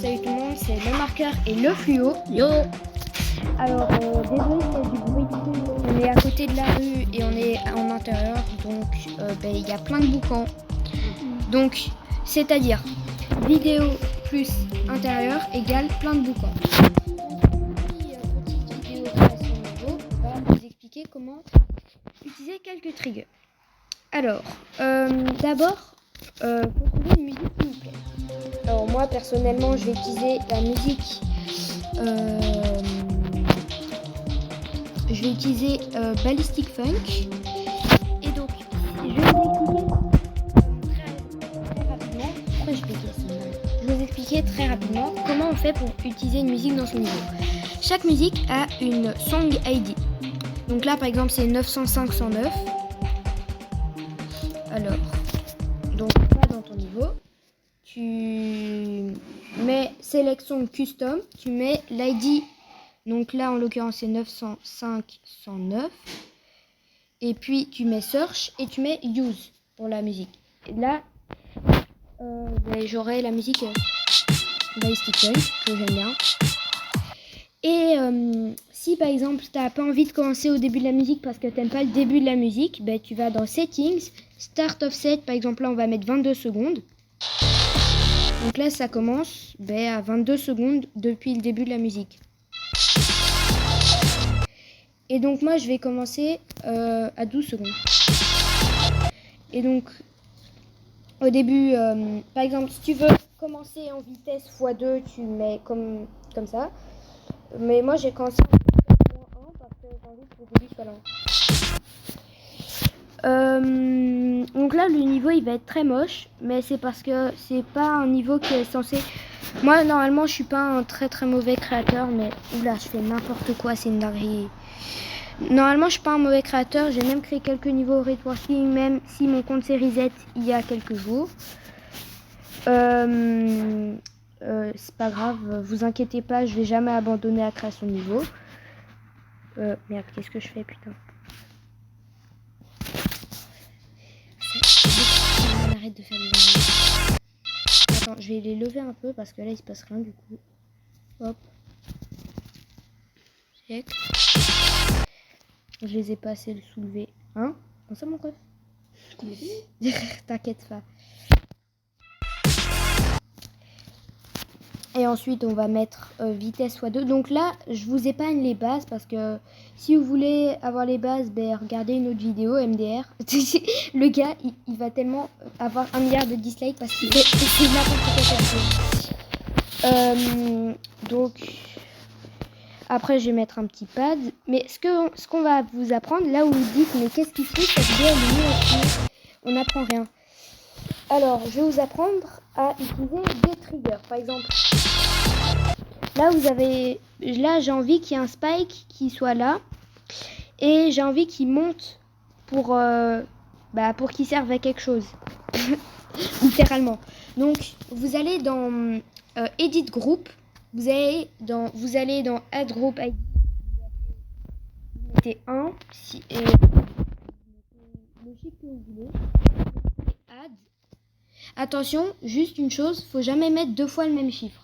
Salut tout le monde, c'est le marqueur et le fluo. Yo. Alors, désolé s'il y a du bruit, on est à côté de la rue et on est en intérieur, donc il y a plein de boucans. Donc, c'est-à-dire vidéo plus intérieur égale plein de boucans. Petite vidéo création nouveau, on va vous expliquer comment utiliser quelques triggers. Alors, d'abord, faut trouver une musique qui vous plaît. Alors moi personnellement je vais utiliser la musique Ballistic Funk et donc je vais vous expliquer très rapidement comment on fait pour utiliser une musique dans son niveau. Chaque musique a une song ID. Donc là par exemple c'est 905-109. Alors donc là dans ton niveau tu mets sélection custom, tu mets l'ID, donc là en l'occurrence c'est 905-109, et puis tu mets search et tu mets use pour la musique. Et là j'aurai la musique Ballistic Funk que j'aime bien. Et si par exemple tu n'as pas envie de commencer au début de la musique parce que tu n'aimes pas le début de la musique, tu vas dans settings, start offset, par exemple là on va mettre 22 secondes. Donc là, ça commence à 22 secondes depuis le début de la musique. Et donc moi, je vais commencer à 12 secondes. Et donc, au début, par exemple, si tu veux commencer en vitesse x2, tu mets comme ça. Mais moi, j'ai commencé en vitesse x1 parce que j'ai envie que le début soit lent. Donc là le niveau il va être très moche, mais c'est parce que c'est pas un niveau qui est censé. Moi normalement je suis pas un très très mauvais créateur, mais oula je fais n'importe quoi, c'est une dinguerie. Normalement je suis pas un mauvais créateur, j'ai même créé quelques niveaux Reworking, même si mon compte s'est reset il y a quelques jours. C'est pas grave, vous inquiétez pas, je vais jamais abandonner la création de niveau. Merde, qu'est-ce que je fais putain. Arrête de faire des envolées. Attends, je vais les lever un peu parce que là il se passe rien du coup. Hop. Check. Je les ai pas assez soulevés. Hein? Comment ça mon ref? T'inquiète pas. Et ensuite on va mettre vitesse x2. Donc là je vous épargne les bases parce que si vous voulez avoir les bases, regardez une autre vidéo MDR. Le gars il va tellement avoir 1 milliard de dislikes parce qu'il fait n'importe quoi. Donc après je vais mettre un petit pad. Mais ce qu'on va vous apprendre, là où vous dites mais qu'est-ce qu'il fait cette vidéo, elle est nulle, on n'apprend rien. Alors je vais vous apprendre à utiliser des triggers. Par exemple, là j'ai envie qu'il y ait un spike qui soit là et j'ai envie qu'il monte pour qu'il serve à quelque chose. Littéralement. Donc vous allez dans edit group, vous allez dans add group ID, vous mettez 1 et le chiffre que vous voulez, add. Attention, juste une chose, faut jamais mettre 2 fois le même chiffre.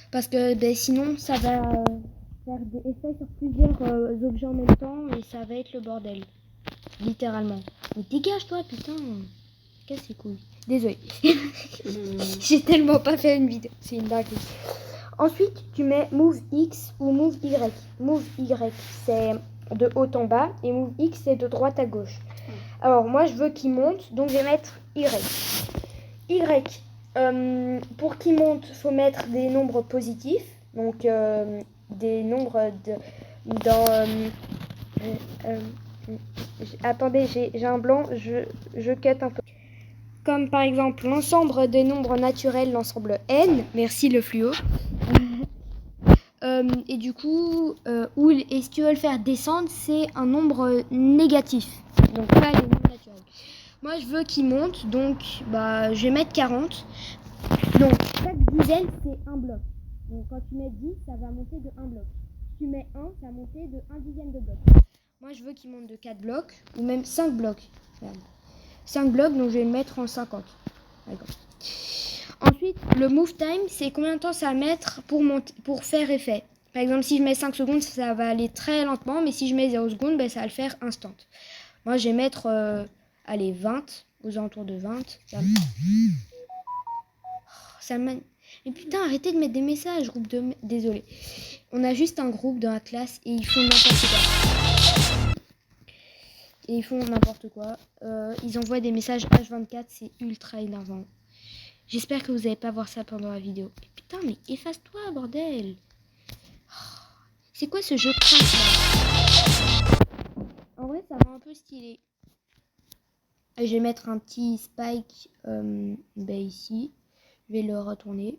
Parce que sinon ça va faire des effets sur plusieurs objets en même temps et ça va être le bordel. Littéralement. Mais dégage-toi putain. Casse les couilles. Désolé. J'ai tellement pas fait une vidéo. C'est une dinguerie. Ensuite, tu mets Move X ou Move Y. Move Y, c'est de haut en bas. Et Move X, c'est de droite à gauche. Alors, moi, je veux qu'il monte. Donc, je vais mettre Y. Y. Pour qu'il monte, il faut mettre des nombres positifs. Donc, des nombres attendez, j'ai un blanc. Je cut un peu. Comme par exemple l'ensemble des nombres naturels, l'ensemble n, merci le fluo. Et du coup, et si tu veux le faire descendre, c'est un nombre négatif, donc pas les nombres naturels. Moi je veux qu'il monte, donc je vais mettre 40. Donc chaque dizaine c'est un bloc. Donc quand tu mets 10, ça va monter de 1 bloc. Si tu mets 1, ça va monter de 1 dixième de bloc. Moi je veux qu'il monte de 4 blocs, ou même 5 blocs. Merde. 5 blocs, donc je vais le mettre en 50. D'accord. Ensuite, le move time, c'est combien de temps ça va mettre pour faire effet. Par exemple, si je mets 5 secondes, ça va aller très lentement, mais si je mets 0 secondes, ben, ça va le faire instant. Moi, je vais mettre, allez, 20, aux alentours de 20. Mais putain, arrêtez de mettre des messages, groupe de... Désolé. On a juste un groupe dans la classe et ils font n'importe quoi. Ils envoient des messages H24, c'est ultra énervant. J'espère que vous n'allez pas voir ça pendant la vidéo. Mais putain, mais efface-toi, bordel. C'est quoi ce jeu crash là? En vrai, ça va un peu stylé. Je vais mettre un petit spike ici. Je vais le retourner.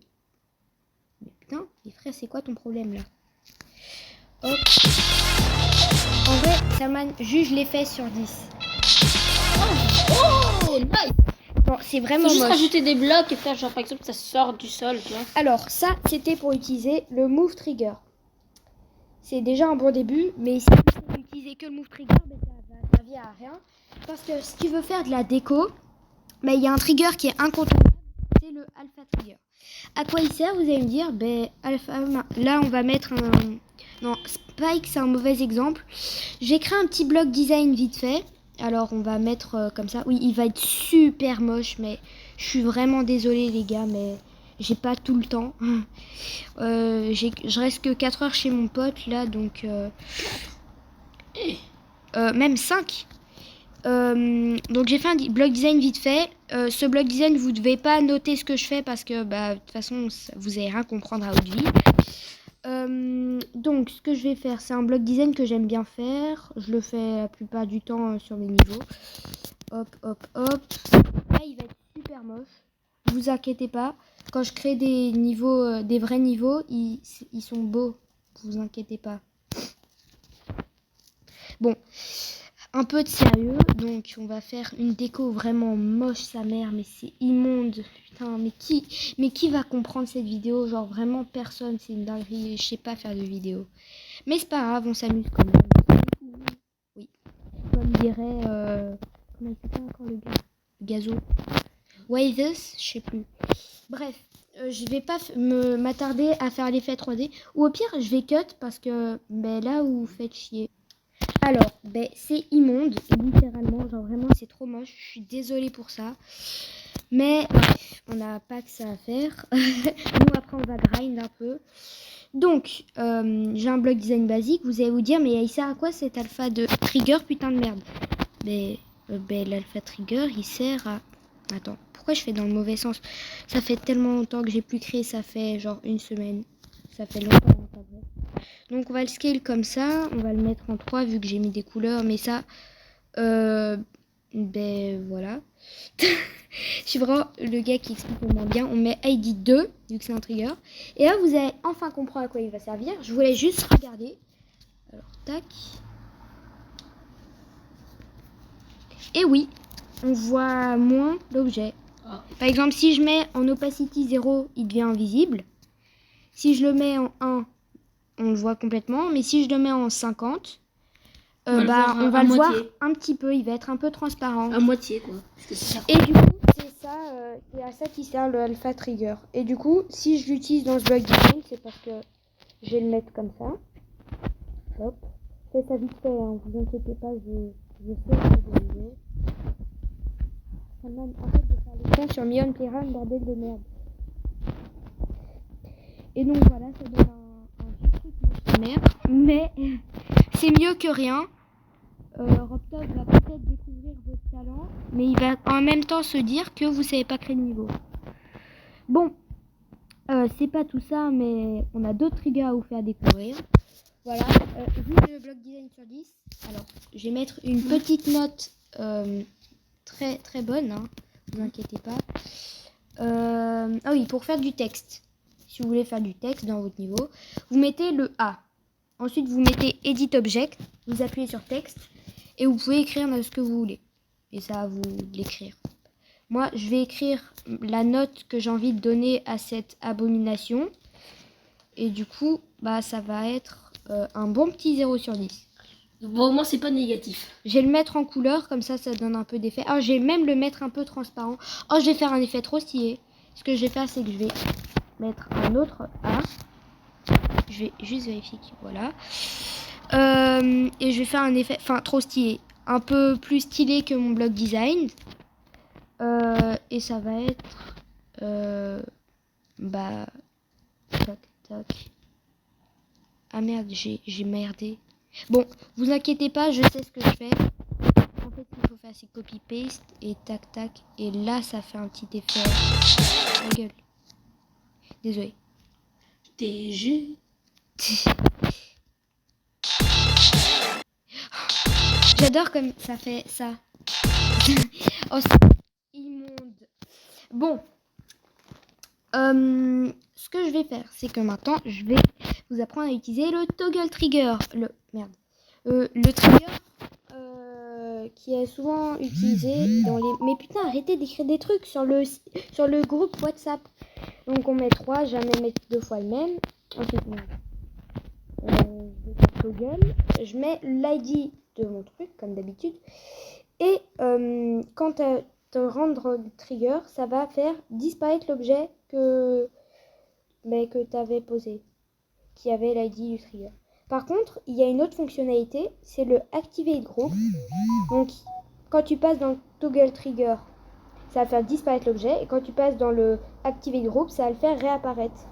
Mais putain, les frères, c'est quoi ton problème là? Hop. En vrai, Salman, juge l'effet sur 10. Oh, nice. Bon, c'est vraiment Faut juste moche. rajouter des blocs et faire genre par exemple ça sort du sol, tu vois. Alors ça, c'était pour utiliser le move trigger. C'est déjà un bon début, mais si tu sais utiliser que le move trigger, ben, ça va servir à rien. Parce que si tu veux faire de la déco, ben, il y a un trigger qui est incontournable, c'est le alpha trigger. À quoi il sert, vous allez me dire, ben alpha, là on va mettre un... Non, Spike c'est un mauvais exemple. J'ai créé un petit bloc design vite fait. Alors on va mettre comme ça. Oui, il va être super moche, mais je suis vraiment désolée les gars, mais j'ai pas tout le temps. Je reste que 4 heures chez mon pote là, donc même 5. Donc j'ai fait un bloc design vite fait. Ce bloc design, vous devez pas noter ce que je fais parce que bah, de toute façon vous allez rien comprendre à votre vie. Donc ce que je vais faire, c'est un bloc design que j'aime bien faire. Je le fais la plupart du temps sur mes niveaux. Hop, hop, hop. Là il va être super moche. Vous inquiétez pas. Quand je crée des niveaux, des vrais niveaux, ils sont beaux. Vous inquiétez pas. Bon, un peu de sérieux. Donc on va faire une déco vraiment moche sa mère, mais c'est immonde. Putain, mais qui va comprendre cette vidéo? Genre vraiment personne, c'est une dinguerie. Je sais pas faire de vidéo. Mais c'est pas grave, on s'amuse quand même. Oui. Comme dirait comment il s'appelle encore le gars? Gazo. Waves, je sais plus. Bref, je vais pas m'attarder à faire l'effet 3D. Ou au pire, je vais cut parce que ben, là où vous faites chier. Alors, ben, c'est immonde, littéralement. Genre vraiment, c'est trop moche. Je suis désolée pour ça. Mais on n'a pas que ça à faire. Nous, après, on va grind un peu. Donc, j'ai un bloc design basique. Vous allez vous dire, mais il sert à quoi cet alpha de trigger, putain de merde? Mais l'alpha trigger, il sert à... Attends, pourquoi je fais dans le mauvais sens? Ça fait tellement longtemps que j'ai plus créé, ça fait genre une semaine. Ça fait longtemps. Donc on va le scale comme ça, on va le mettre en 3 vu que j'ai mis des couleurs, mais ça, ben voilà. Je suis vraiment le gars qui explique vraiment bien. On met ID 2 vu que c'est un trigger. Et là vous allez enfin comprendre à quoi il va servir. Je voulais juste regarder. Alors tac. Et oui, on voit moins l'objet. Par exemple, si je mets en opacity 0, il devient invisible. Si je le mets en 1, on le voit complètement. Mais si je le mets en 50, on va le voir un petit peu. Il va être un peu transparent. À moitié, quoi. Et du coup, c'est à ça qui sert le alpha trigger. Et du coup, si je l'utilise dans ce bloc design, c'est parce que je vais le mettre comme ça. Hop. Faites ça vite fait, hein. Vous inquiétez pas, je sais que c'est des vidéos. Arrête de faire les cons sur Million Playground, bordel de merde. Et donc voilà, ça donne un vieux truc moche de merde. Mais c'est mieux que rien. Robtop va peut-être découvrir votre talent, mais il va en même temps se dire que vous savez pas créer de niveau. Bon, c'est pas tout ça, mais on a d'autres triggers à vous faire découvrir. Voilà, juste le bloc design sur 10. Alors, je vais mettre une petite note très très bonne, hein, ne vous inquiétez pas. Ah oui, pour faire du texte. Si vous voulez faire du texte dans votre niveau, vous mettez le A. Ensuite, vous mettez Edit Object, vous appuyez sur texte et vous pouvez écrire ce que vous voulez. Et ça va vous l'écrire. Moi, je vais écrire la note que j'ai envie de donner à cette abomination. Et du coup, bah, ça va être un bon petit 0 sur 10. Bon, au moins, c'est pas négatif. Je vais le mettre en couleur, comme ça donne un peu d'effet. Ah, je vais même le mettre un peu transparent. Oh, je vais faire un effet trop stylé. ce que je vais faire, c'est que je vais mettre un autre A. Je vais juste vérifier que voilà. Et je vais faire un effet, enfin trop stylé, un peu plus stylé que mon bloc design. Et ça va être, bah, tac tac. Ah merde, j'ai merdé. Bon, vous inquiétez pas, je sais ce que je fais. En fait, ce qu'il faut faire, c'est copy-paste et tac tac. Et là, ça fait un petit effet. Ma gueule. Désolé. TG. J'adore comme ça fait ça. Oh, c'est immonde. Bon. Ce que je vais faire, c'est que maintenant, je vais vous apprendre à utiliser le toggle trigger. Le trigger qui est souvent utilisé dans les... Mais putain, arrêtez d'écrire des trucs sur le groupe WhatsApp. Donc on met 3, jamais mettre 2 fois le même. Ensuite, je vais faire toggle. Je mets l'ID de mon truc, comme d'habitude. Et quand tu rendre le trigger, ça va faire disparaître l'objet que tu avais posé, qui avait l'ID du trigger. Par contre, il y a une autre fonctionnalité, c'est le Activate Group. Donc, quand tu passes dans le toggle trigger, ça va faire disparaître l'objet. Et quand tu passes dans le Activate Group, ça va le faire réapparaître.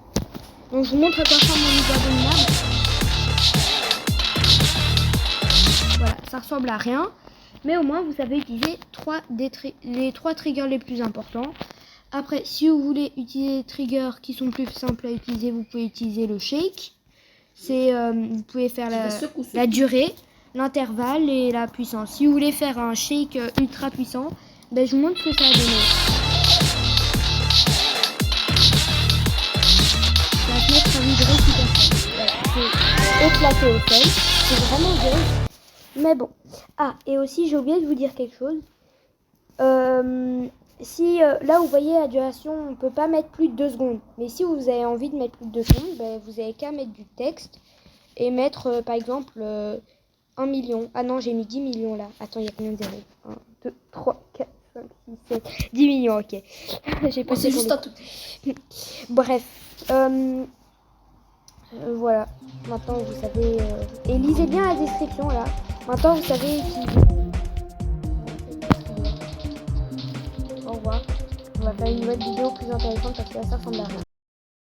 Donc, je vous montre à quoi ressemble mon univers abominable. Voilà, ça ressemble à rien. Mais au moins, vous savez utiliser les 3 triggers les plus importants. Après, si vous voulez utiliser des triggers qui sont plus simples à utiliser, vous pouvez utiliser le shake. Vous pouvez faire la durée, l'intervalle et la puissance. Si vous voulez faire un shake ultra puissant, je vous montre ce que ça va donner. Ça va se mettre à vibrer super fort. Voilà, c'est éclaté au sol. C'est vraiment dur. Mais bon. Ah, et aussi, j'ai oublié de vous dire quelque chose. Si là, vous voyez la duration, on ne peut pas mettre plus de 2 secondes. Mais si vous avez envie de mettre plus de 2 secondes, vous avez qu'à mettre du texte et mettre, par exemple, 1 million. Ah non, j'ai mis 10 millions là. Attends, il y a combien de zéros? 1, 2, 3, 4, 5, 6, 7, 10 millions, ok. J'ai pas C'est juste un tout. Bref. Voilà. Maintenant, vous savez... Et lisez bien la description là. Maintenant, vous savez utiliser. Au revoir. On va faire une nouvelle vidéo plus intéressante parce que là, ça ressemble à rien.